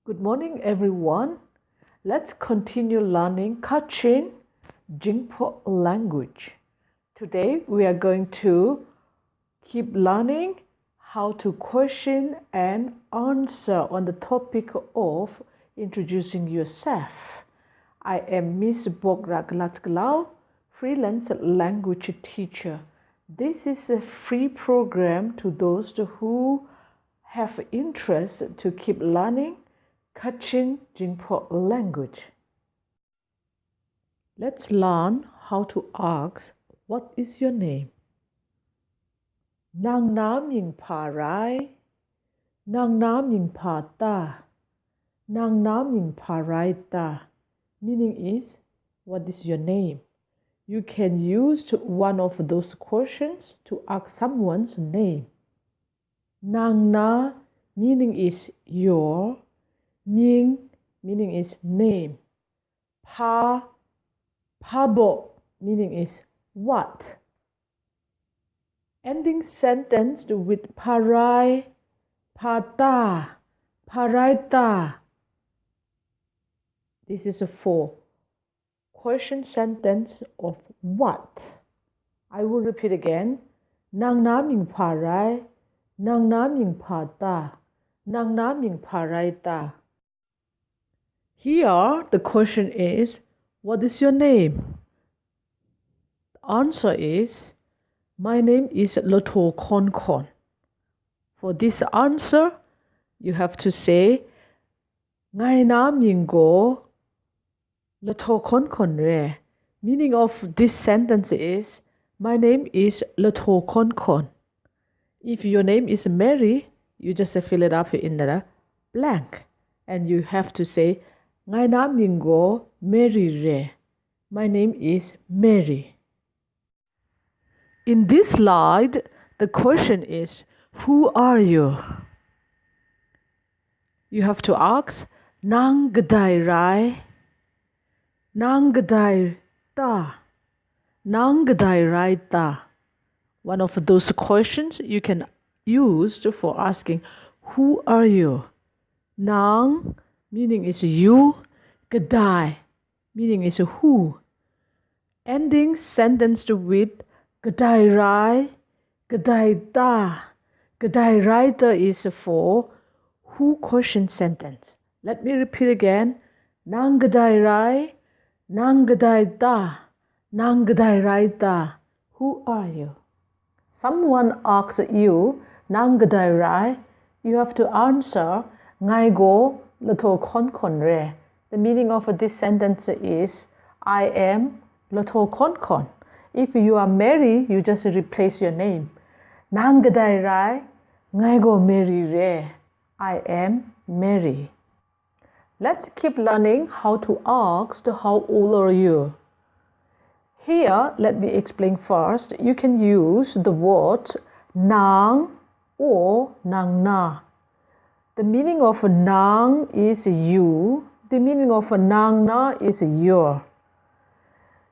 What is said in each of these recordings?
Good morning, everyone. Let's continue learning Kachin, Jinghpaw language. Today, we are going to keep learning how to question and answer on the topic of introducing yourself. I am Miss Bograglatglau, freelance language teacher. This is a free program to those who have interest to keep learning Kachin Jinghpaw language. Let's learn how to ask, what is your name? Nang nam ying pa rai, nang nam ying pa ta, nang nam ying pa rai ta. Meaning is, what is your name? You can use one of those questions to ask someone's name. Nang na meaning is your, Ming meaning is name. Pabo meaning is what. Ending sentence with parai, pata, paraita. This is a question sentence of what. I will repeat again. Nang naming parai, nang naming pata, nang naming paraita. Here, the question is, what is your name? The answer is, my name is Loto Kon Kon. For this answer, you have to say, Ngai nam yingo Loto Kon Kon re. Meaning of this sentence is, my name is Loto Kon Kon. If your name is Mary, you just fill it up in the blank. And you have to say, Ngai nam yingo Mary re. My name is Mary. In this slide, the question is, who are you? You have to ask, Nang gadai rai, Nang gadai ta, Nang gadai rai ta. One of those questions you can use for asking, who are you? Nang meaning is you, gadai meaning is who. Ending sentence with gadai rai, gadai ta. Gadai rai ta is for who question sentence. Let me repeat again. Nang gadai rai, nang gadai ta, nang gadai rai ta. Who are you? Someone asks you, Nang gadai rai, you have to answer, Ngai go Loto Kon Kon re. The meaning of this sentence is, I am Loto Kon Kon. If you are Mary, you just replace your name. Nang gadai rai, Ngai go Mary re. I am Mary. Let's keep learning how to ask how old are you. Here, let me explain first. You can use the words nang or nang na. The meaning of nang is you. The meaning of nang na is your.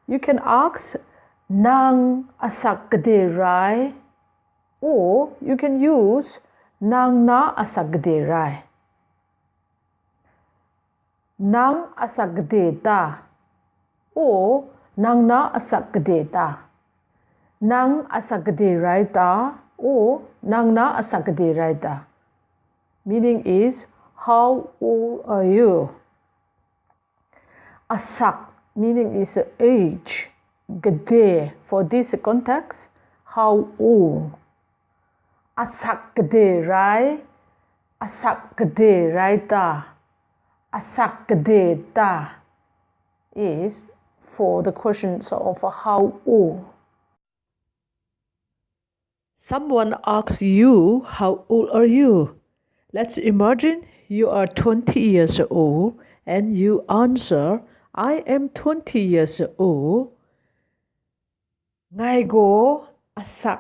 You can ask nang asak gade rai, or you can use nang na asak gade rai. Nang asak gade ta, or nang na asak gade ta. Nang asak gade rai ta, or nang na asak gade rai ta. Meaning is, how old are you? Asak meaning is age. Gade, for this context, how old. Asak gade rai, asak gade rai ta, asak gade ta is for the questions of how old. Someone asks you, how old are you? Let's imagine you are 20 years old and you answer, I am 20 years old. Ngai go asak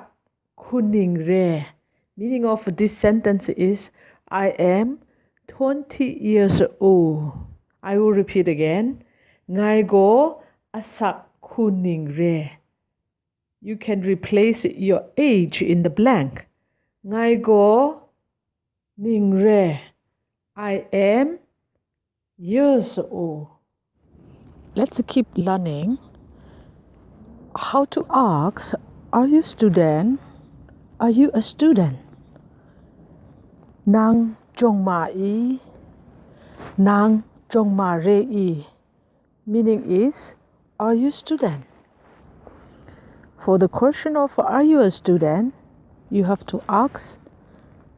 kuning re. Meaning of this sentence is, I am 20 years old. I will repeat again. Ngai go asak kuning re. You can replace your age in the blank. Ngai go ning re. I am years old. Let's keep learning how to ask, are you student? Are you a student? Nang chong ma i, nang chong ma re i. Meaning is, are you student? For the question of are you a student, you have to ask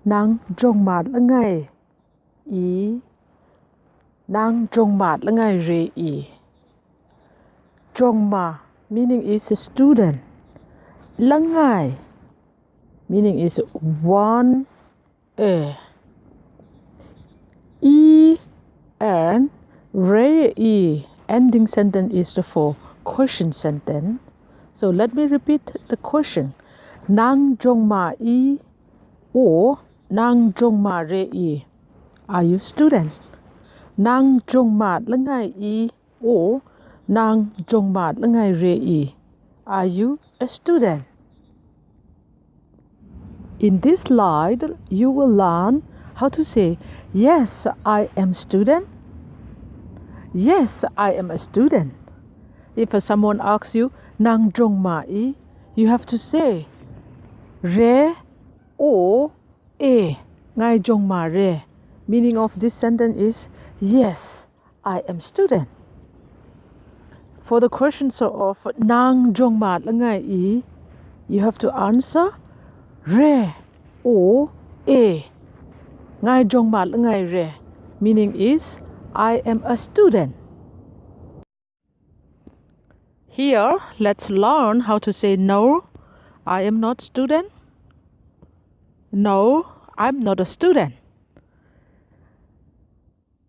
nang chong ma la ngai i, nang chong ma la ngai re i. Chong ma meaning is a student. La ngai meaning is one a. E and re e ending sentence is for question sentence. So let me repeat the question. Nang jong ma i or nang jong ma re i. Are you student? Nang jong ma la ngai i or nang jong ma la ngai re i. Are you a student? In this slide, you will learn how to say, yes, I am student. Yes, I am a student. If someone asks you, nang jong ma i, you have to say, re o e, ngai jong ma re. Meaning of this sentence is, yes, I am student. For the questions of nang jong ma la ngai i, you have to answer, re o e, ngai jong ma la ngai re. Meaning is, I am a student. Here, let's learn how to say no, I am not student. No, I'm not a student.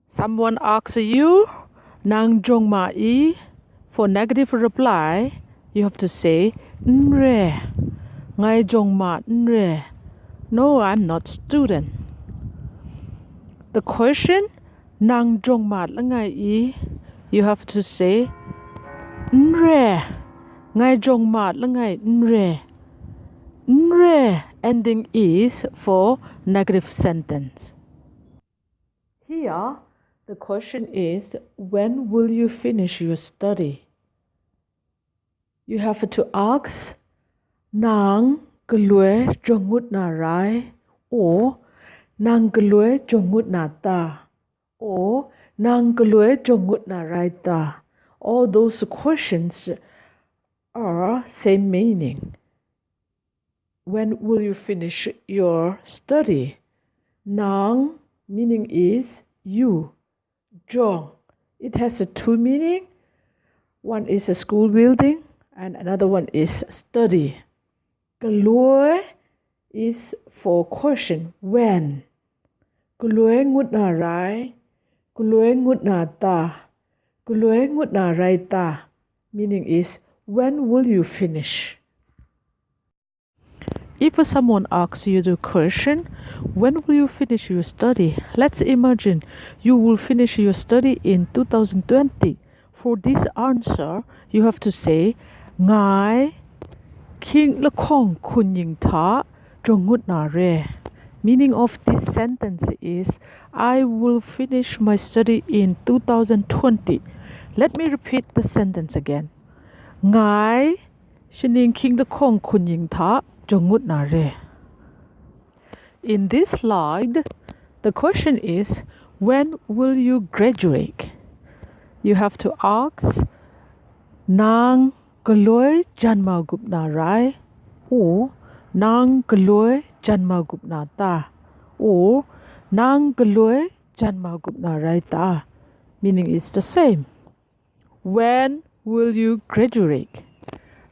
Someone asks you, nang jong ma i. For negative reply, you have to say, nre, ngai jong ma nre. No, I'm not student. The question, nang jong ma la ngai i, you have to say, nre, ngai jong ma la ngai nre. Nre ending is for negative sentence. Here, the question is, when will you finish your study? You have to ask, nang gelue jongut na rai, or nang gelue jongut na ta, or nang gelue jongut na rai ta. All those questions are same meaning. When will you finish your study? Nang meaning is you. Jong, it has a two meaning. One is a school building and another one is study. Galue is for question, when. Galue ngut na rai, galue ngut na ta, galue ngut na rai ta. Meaning is, when will you finish? If someone asks you the question, when will you finish your study? Let's imagine you will finish your study in 2020. For this answer, you have to say, Ngai King Lakong Kunying Ta Jongut Na Re. Meaning of this sentence is, I will finish my study in 2020. Let me repeat the sentence again. Ngai Shining King Lakong Kunying Ta Jongut Na Re. In this slide, the question is, when will you graduate? You have to ask, nang galoi janma gup na rai, or nang galoi janma gup na ta, or nang galoi janma gup na rai ta. Meaning is the same. When will you graduate?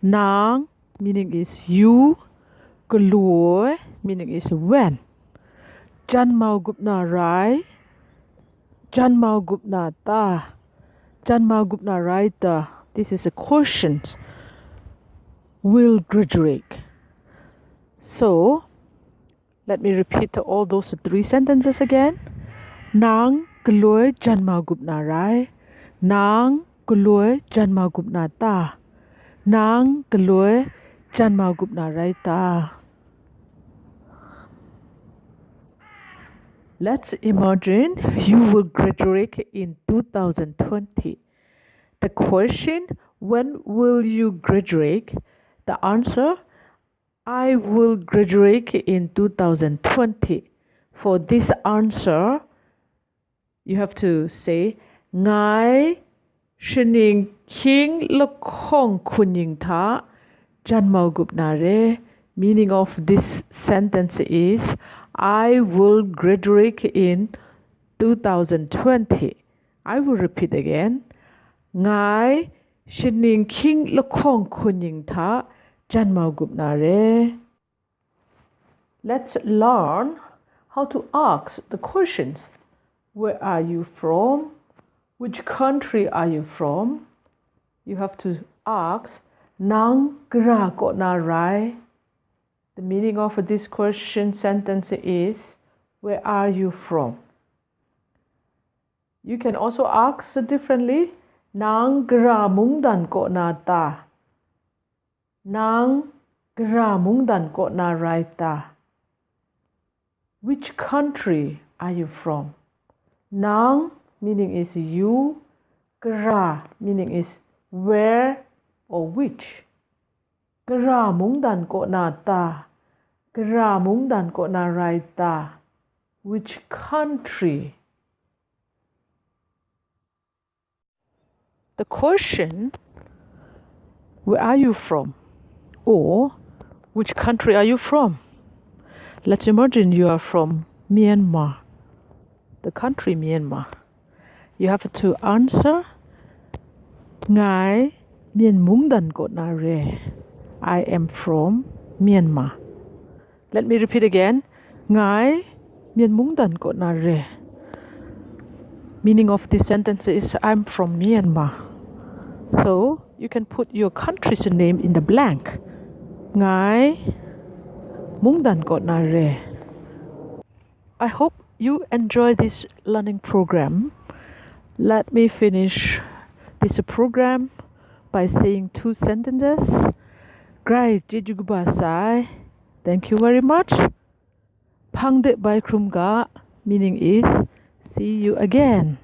Nang meaning is you. Galoi meaning is when. Jan mau gup na rai, Jan mau gup na ta, Jan mau gup na rai ta. This is a question. Will graduate. So, let me repeat all those three sentences again. Nang galoi jan mau gup na rai, Nang galoi jan mau gup na ta, Nang galoi jan mau gup na rai ta. Let's imagine you will graduate in 2020. The question, when will you graduate? The answer, I will graduate in 2020. For this answer, you have to say, Ngài Shining King Lokong Kunying Tha Janmao Gupnare. Meaning of this sentence is, I will graduate in 2020. I will repeat again. Ngài Shining King Lokong Kunying Tha Janmao Gupnare. Let's learn how to ask the questions. Where are you from? Which country are you from? You have to ask Nang gra ko na rai. The meaning of this question sentence is, where are you from? You can also ask differently. Nang gra mung dan ko na ta. Nang gra mung dan ko na rai ta. Which country are you from? Nang meaning is you. Gra meaning is where or which. Gra mung dan ko na ta. Gra mung dan ko na rai ta. Which country? The question, where are you from? Or which country are you from? Let's imagine you are from Myanmar, the country Myanmar. You have to answer Ngài Mien Mung Dan Ko Na Re. I am from Myanmar. Let me repeat again. Ngài Mien Mung Dan Ko Na Re. Meaning of this sentence is, I'm from Myanmar. So you can put your country's name in the blank. Ngài Mung Dan Ko Na Re. I hope you enjoy this learning program. Let me finish this program by saying two sentences. Grai Jijugba Sai. Thank you very much. Pangde Bai Krumga, meaning is, see you again.